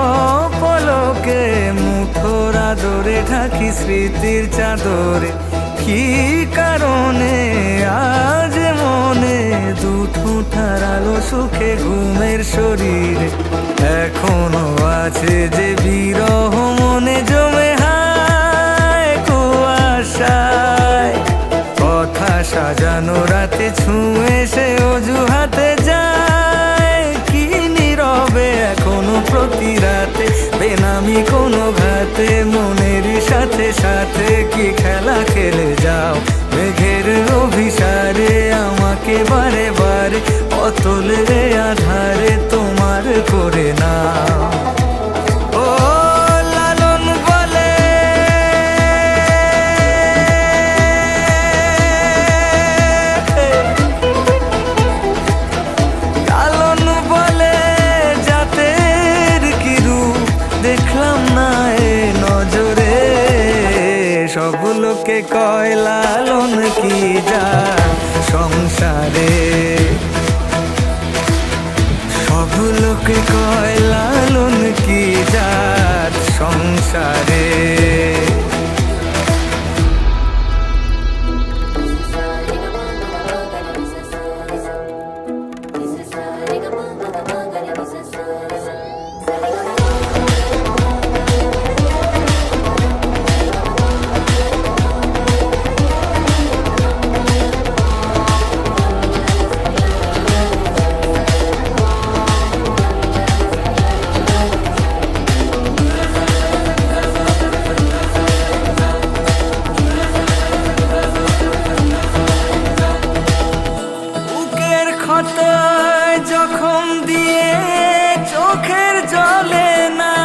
অপলকে মুখর আদরে ঢাকি স্মৃতির চাদরে, কি কারণে আজ মনে দুঠুঁঠার আলো সুখে ঘুমের শরীরে এখনো আছে যে বিরহ মনে জমে হায় কুয়াশায়। কথা সাজানো রাতে ছুঁয়ে সে অজুহাতে যায়, কি নীরবে এখনো প্রতি রাতে বেনামি কোনো ঘাতে মনের সাথে সাথে কি খেলা খেলে যাও মেঘের অভিসারে আমাকে বারে বারে অতলে আধারে তোমার করে নাও। ও লালন বলে লালন বলে জাতের কি রূপ দেখলাম না এ নজরে, সব লোকে কয় লালন কি যা সংসারে, সব লোকে কয় লালন কি জাত সংসারে। জখম দিয়ে চোখের জলে না,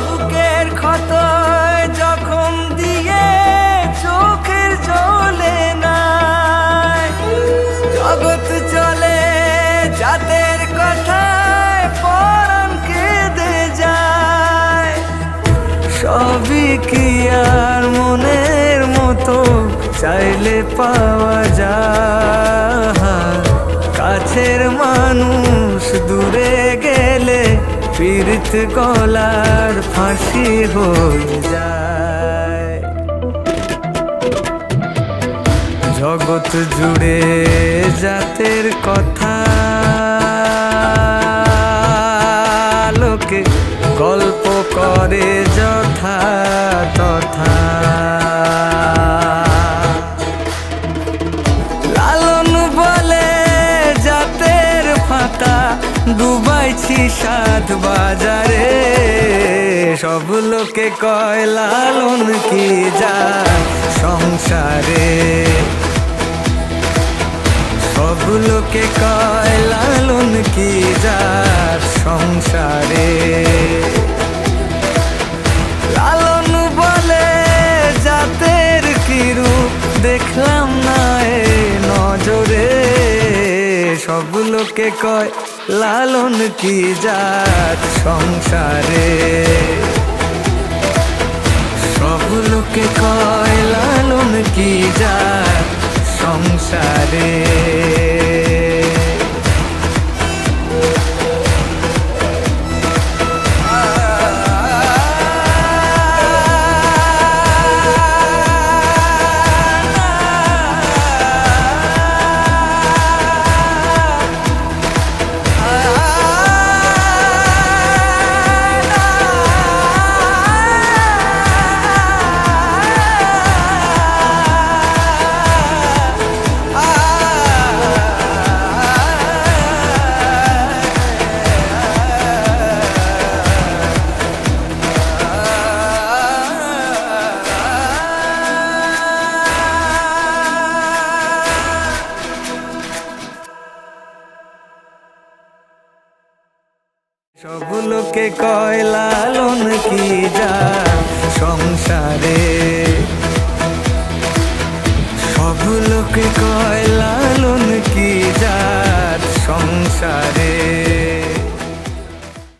বুকের ক্ষতয় জখম দিয়ে চোখের জলে না, জগৎ চলে যাদের কথায় পরাণ কেঁদে যায়, সবই কি আর মনের মতো চাইলে পাওয়া যায়, কাছের মানুষ দূরে গেলে পীড়িত গলার ফাঁসি হয়ে যায়। জগৎ জুড়ে জাতের কথা লোকে গল্প করে যথা তথা, লালন বলে জাতের ফাটা ডুবাইছি সাত বাজারে, সব লোকে কয় লালন কি যায় সংসারে, সব লোকে কয় লালন কি যায় সংসারে। লালন বলে জাতের কি রূপ দেখলাম না এ নজরে, সব লোকে কয় লালন কি জাত সংসারে, সব লোকে কয় লালন কি জাত সংসারে। সব লোকে কয় লালন কি যা সংসারে